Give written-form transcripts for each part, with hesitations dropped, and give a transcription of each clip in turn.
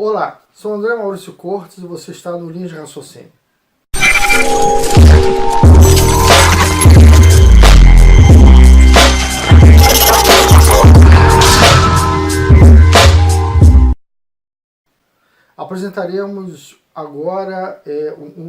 Olá, sou André Maurício Cortes e você está no Linhas de Raciocínio. Apresentaremos agora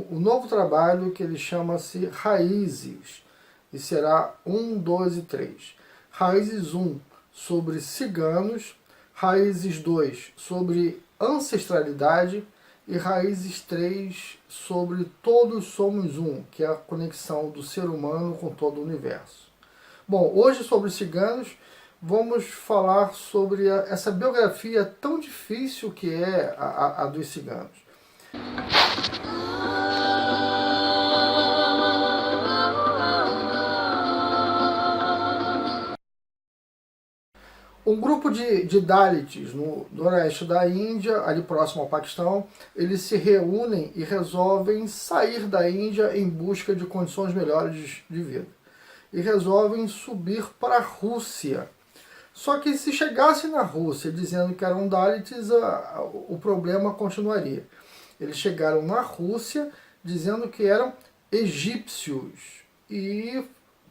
um novo trabalho que ele chama-se Raízes, e será 1, 2 e 3. Raízes 1 sobre ciganos, Raízes 2 sobre ancestralidade e Raízes 3 sobre Todos Somos Um, que é a conexão do ser humano com todo o universo. Bom, hoje sobre ciganos vamos falar sobre essa biografia tão difícil que é a dos ciganos. Um grupo de Dalits no noroeste da Índia, ali próximo ao Paquistão, eles se reúnem e resolvem sair da Índia em busca de condições melhores de vida. E resolvem subir para a Rússia. Só que se chegasse na Rússia dizendo que eram Dalits, o problema continuaria. Eles chegaram na Rússia dizendo que eram egípcios e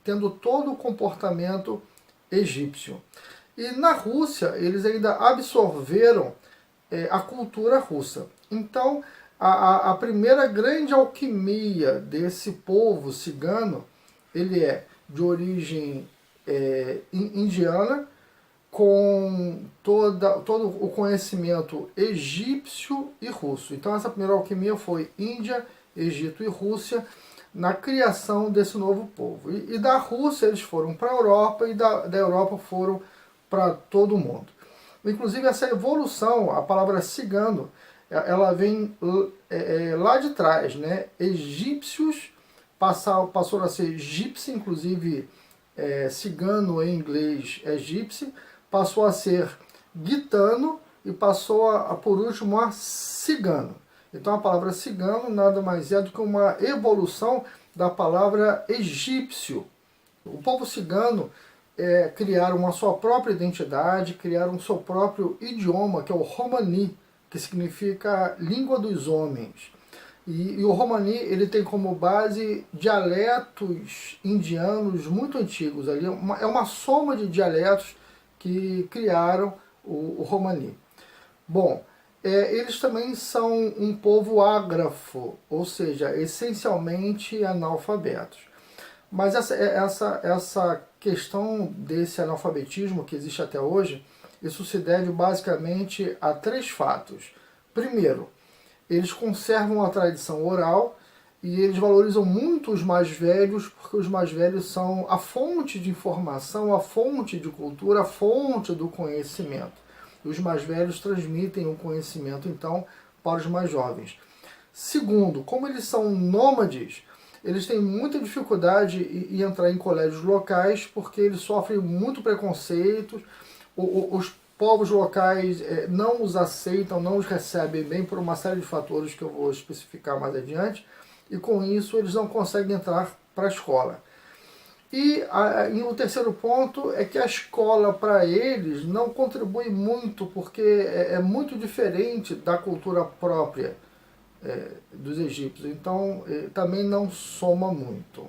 tendo todo o comportamento egípcio. E na Rússia eles ainda absorveram a cultura russa. Então a primeira grande alquimia desse povo cigano, ele é de origem indiana, com todo o conhecimento egípcio e russo. Então essa primeira alquimia foi Índia, Egito e Rússia, na criação desse novo povo. E da Rússia eles foram para a Europa, e da Europa foram para todo o mundo. Inclusive essa evolução, a palavra cigano, ela vem lá de trás, né? Egípcios passou a ser gypsy, inclusive cigano em inglês é gypsy, passou a ser gitano e passou por último a cigano. Então a palavra cigano nada mais é do que uma evolução da palavra egípcio. O povo cigano criaram a sua própria identidade, criaram o seu próprio idioma, que é o Romani, que significa língua dos homens. E o Romani ele tem como base dialetos indianos muito antigos. Ali é uma soma de dialetos que criaram o Romani. Bom, eles também são um povo ágrafo, ou seja, essencialmente analfabetos. Mas essa questão desse analfabetismo que existe até hoje, isso se deve basicamente a 3 fatos. Primeiro, eles conservam a tradição oral e eles valorizam muito os mais velhos, porque os mais velhos são a fonte de informação, a fonte de cultura, a fonte do conhecimento. E os mais velhos transmitem o conhecimento, então, para os mais jovens. Segundo, como eles são nômades, eles têm muita dificuldade em entrar em colégios locais, porque eles sofrem muito preconceito, os povos locais não os aceitam, não os recebem bem por uma série de fatores que eu vou especificar mais adiante, e com isso eles não conseguem entrar para a escola. E o terceiro ponto é que a escola para eles não contribui muito, porque é muito diferente da cultura própria dos egípcios, então também não soma muito.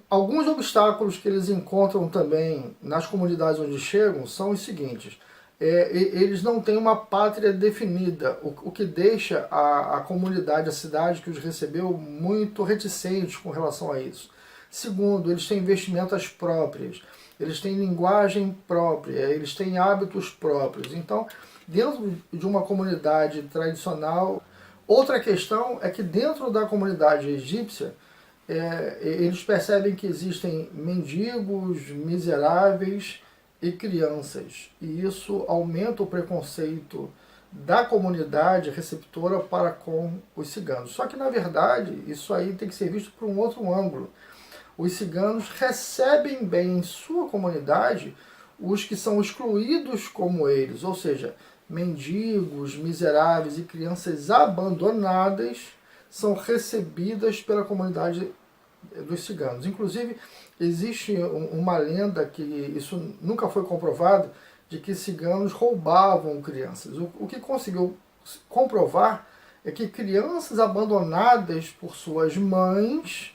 Alguns obstáculos que eles encontram também nas comunidades onde chegam são os seguintes. Eles não têm uma pátria definida, o que deixa a comunidade, a cidade que os recebeu, muito reticentes com relação a isso. Segundo, eles têm vestimentas próprias, eles têm linguagem própria, eles têm hábitos próprios. Então, dentro de uma comunidade tradicional, outra questão é que dentro da comunidade egípcia, eles percebem que existem mendigos, miseráveis e crianças. E isso aumenta o preconceito da comunidade receptora para com os ciganos. Só que, na verdade, isso aí tem que ser visto por um outro ângulo. Os ciganos recebem bem em sua comunidade os que são excluídos como eles, ou seja, mendigos, miseráveis e crianças abandonadas são recebidas pela comunidade dos ciganos. Inclusive, existe uma lenda, que isso nunca foi comprovado, de que ciganos roubavam crianças. O que conseguiu comprovar é que crianças abandonadas por suas mães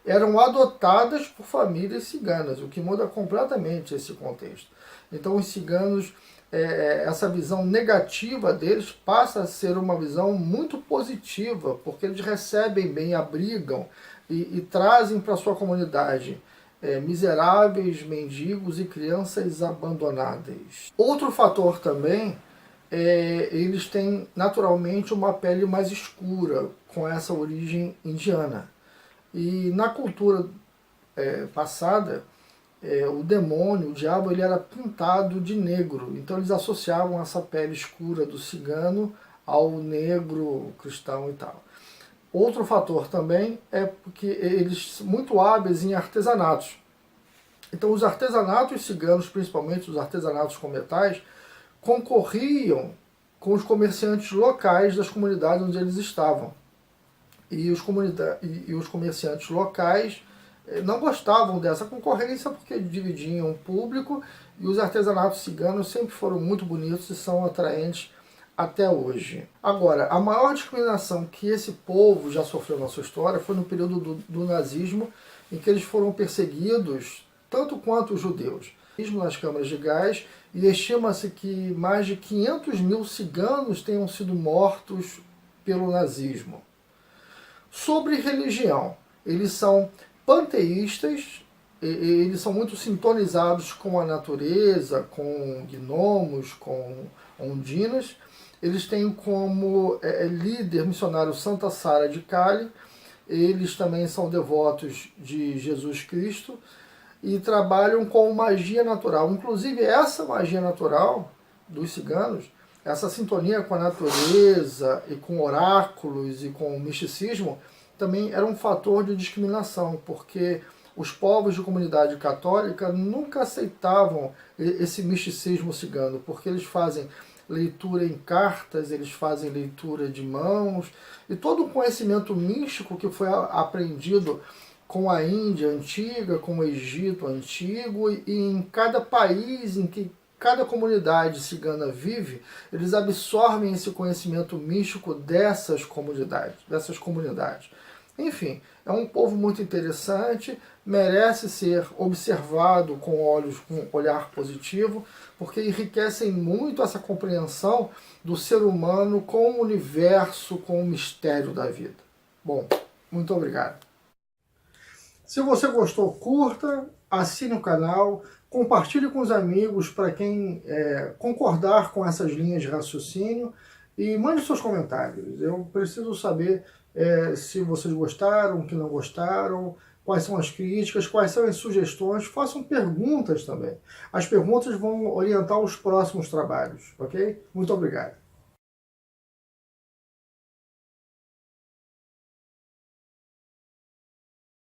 eram adotadas por famílias ciganas, o que muda completamente esse contexto. Então os ciganos, essa visão negativa deles passa a ser uma visão muito positiva, porque eles recebem bem, abrigam e trazem para sua comunidade miseráveis, mendigos e crianças abandonadas. Outro fator também eles têm naturalmente uma pele mais escura, com essa origem indiana. E na cultura passada, o demônio, o diabo, ele era pintado de negro. Então eles associavam essa pele escura do cigano ao negro cristão e tal. Outro fator também é porque eles são muito hábeis em artesanatos. Então os artesanatos ciganos, principalmente os artesanatos com metais, concorriam com os comerciantes locais das comunidades onde eles estavam. E os comerciantes locais não gostavam dessa concorrência porque dividiam o público, e os artesanatos ciganos sempre foram muito bonitos e são atraentes até hoje. Agora, a maior discriminação que esse povo já sofreu na sua história foi no período do nazismo, em que eles foram perseguidos tanto quanto os judeus. Nas câmaras de gás, e estima-se que mais de 500 mil ciganos tenham sido mortos pelo nazismo. Sobre religião, eles são panteístas, eles são muito sintonizados com a natureza, com gnomos, com ondinas. Eles têm como líder missionário Santa Sara de Cali. Eles também são devotos de Jesus Cristo e trabalham com magia natural. Inclusive, essa magia natural dos ciganos, essa sintonia com a natureza e com oráculos e com o misticismo, também era um fator de discriminação, porque os povos de comunidade católica nunca aceitavam esse misticismo cigano, porque eles fazem leitura em cartas, eles fazem leitura de mãos, e todo o conhecimento místico que foi aprendido com a Índia antiga, com o Egito antigo, e em cada país em que cada comunidade cigana vive, eles absorvem esse conhecimento místico dessas comunidades. Enfim, é um povo muito interessante, merece ser observado com olhar positivo, porque enriquecem muito essa compreensão do ser humano com o universo, com o mistério da vida. Bom, muito obrigado. Se você gostou, curta, assine o canal, compartilhe com os amigos para quem concordar com essas linhas de raciocínio e mande seus comentários. Eu preciso saber se vocês gostaram, que não gostaram, quais são as críticas, quais são as sugestões. Façam perguntas também. As perguntas vão orientar os próximos trabalhos, ok? Muito obrigado.